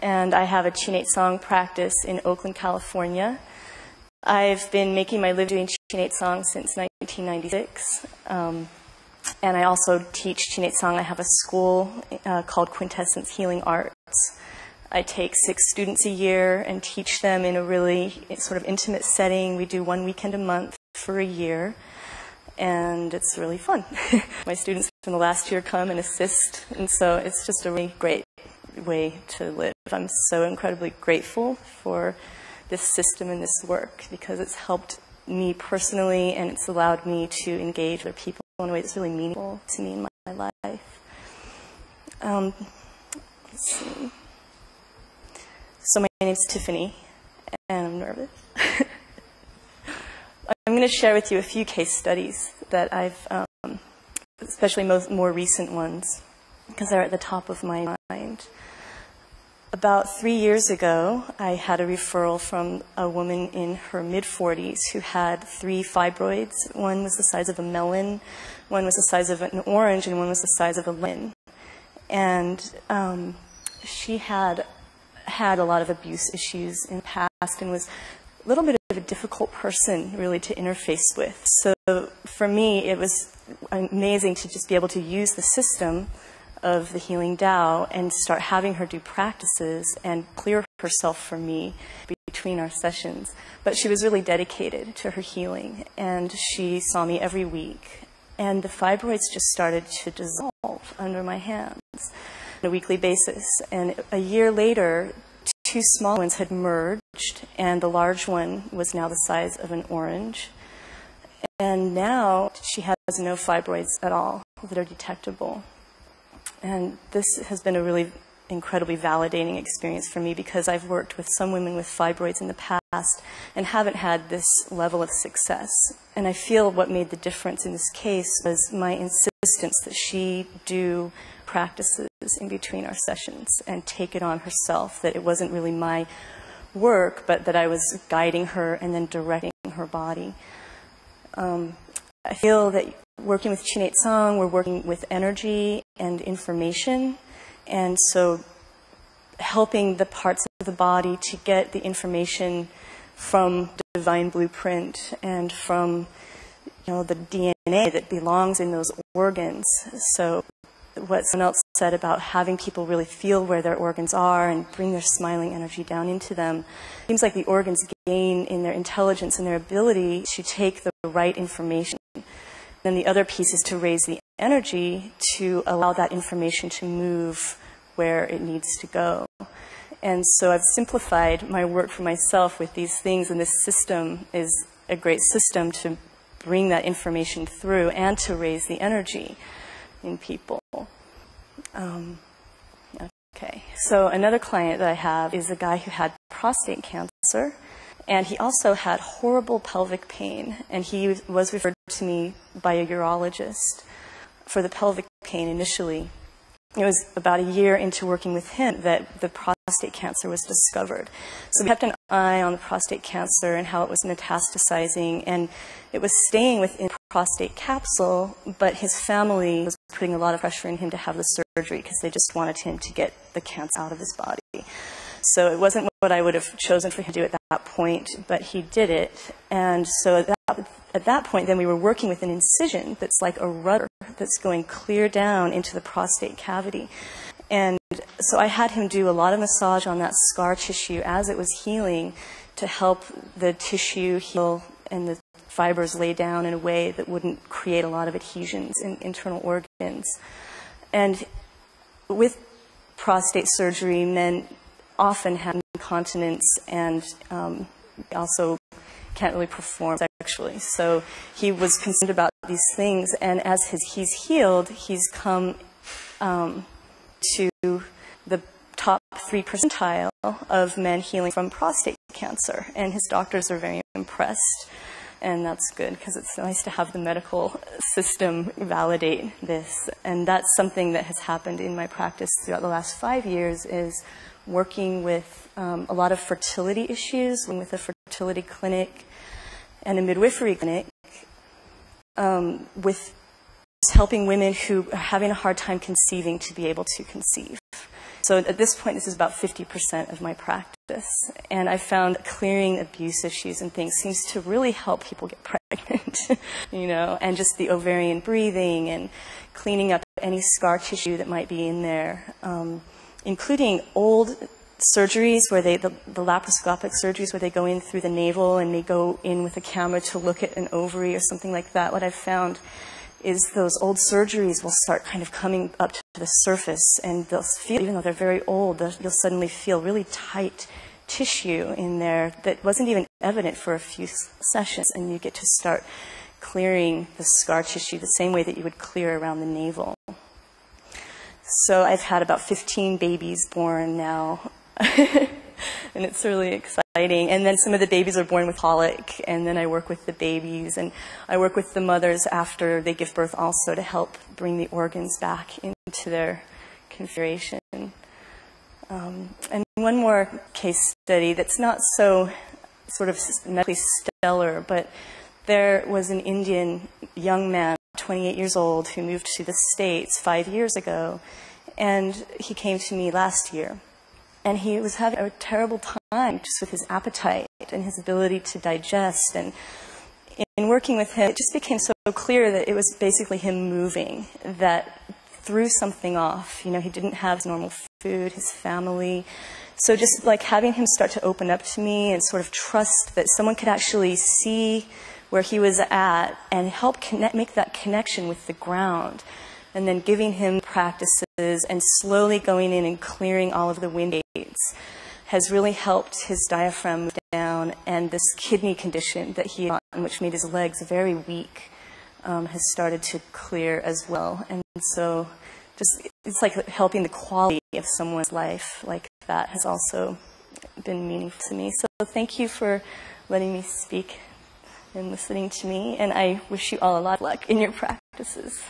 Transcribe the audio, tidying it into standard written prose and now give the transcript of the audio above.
and I have a Tsang practice in Oakland, California. I've been making my living doing Tsang since 1996, and I also teach Tsang. I have a school called Quintessence Healing Arts. I take 6 students a year and teach them in a really sort of intimate setting. We do 1 weekend a month for a year, and it's really fun. My students from the last year come and assist, and so it's just a really great way to live. I'm so incredibly grateful for this system and this work because it's helped me personally and it's allowed me to engage with people in a way that's really meaningful to me in my life. Let's see. So my name's Tiffany, and I'm nervous. I'm going to share with you a few case studies that I've, especially more recent ones, because they're at the top of my mind. About 3 years ago, I had a referral from a woman in her mid-40s who had 3 fibroids. One was the size of a melon, one was the size of an orange, and one was the size of a lemon. And she had a lot of abuse issues in the past and was a little bit of a difficult person really to interface with. So for me, it was amazing to just be able to use the system of the Healing Tao and start having her do practices and clear herself for me between our sessions. But she was really dedicated to her healing, and she saw me every week. And the fibroids just started to dissolve under my hands on a weekly basis. And a year later, 2 small ones had merged, and the large one was now the size of an orange. And now she has no fibroids at all that are detectable. And this has been a really incredibly validating experience for me because I've worked with some women with fibroids in the past and haven't had this level of success. And I feel what made the difference in this case was my insistence that she do practices in between our sessions and take it on herself, that it wasn't really my work, but that I was guiding her and then directing her body. I feel that working with Tsang, we're working with energy and information, and so helping the parts of the body to get the information from the divine blueprint and from the DNA that belongs in those organs. So what someone else said about having people really feel where their organs are and bring their smiling energy down into them, seems like the organs gain in their intelligence and their ability to take the right information. Then the other piece is to raise the energy to allow that information to move where it needs to go. And so I've simplified my work for myself with these things, and this system is a great system to bring that information through and to raise the energy in people. Okay, so another client that I have is a guy who had prostate cancer, and he also had horrible pelvic pain, and he was referred to me by a urologist for the pelvic pain initially. It was about a year into working with him that the prostate cancer was discovered. So we kept an eye on the prostate cancer and how it was metastasizing, and it was staying within the prostate capsule, but his family was putting a lot of pressure on him to have the surgery because they just wanted him to get the cancer out of his body. So it wasn't what I would have chosen for him to do at that point, but he did it. And so at that point, then we were working with an incision that's like a rudder that's going clear down into the prostate cavity. And so I had him do a lot of massage on that scar tissue as it was healing to help the tissue heal and the fibers lay down in a way that wouldn't create a lot of adhesions in internal organs. And with prostate surgery, men often have incontinence and also can't really perform sexually. So he was concerned about these things, and as he's healed, he's come to the top 3 percentile of men healing from prostate cancer, and his doctors are very impressed. And that's good, because it's nice to have the medical system validate this. And that's something that has happened in my practice throughout the last 5 years, is working with a lot of fertility issues, with a fertility clinic and a midwifery clinic, with helping women who are having a hard time conceiving to be able to conceive. So at this point, this is about 50% of my practice. And I found clearing abuse issues and things seems to really help people get pregnant, you know, and just the ovarian breathing and cleaning up any scar tissue that might be in there, including old surgeries where the laparoscopic surgeries where they go in through the navel and they go in with a camera to look at an ovary or something like that. What I've found is those old surgeries will start kind of coming up to the surface, and they'll feel, even though they're very old, you'll suddenly feel really tight tissue in there that wasn't even evident for a few sessions, and you get to start clearing the scar tissue the same way that you would clear around the navel. So I've had about 15 babies born now, and it's really exciting. And then some of the babies are born with colic, and then I work with the babies, and I work with the mothers after they give birth also to help bring the organs back into their configuration. And one more case study that's not so sort of medically stellar, but there was an Indian young man, 28 years old, who moved to the States 5 years ago, and he came to me last year. And he was having a terrible time just with his appetite and his ability to digest. And in working with him, it just became so clear that it was basically him moving that threw something off. You know, he didn't have his normal food, his family. So just like having him start to open up to me and sort of trust that someone could actually see where he was at and help make that connection with the ground. And then giving him practices and slowly going in and clearing all of the wind gates has really helped his diaphragm move down, and this kidney condition that he had, which made his legs very weak, has started to clear as well. And so just it's like helping the quality of someone's life like that has also been meaningful to me. So thank you for letting me speak and listening to me, and I wish you all a lot of luck in your practices.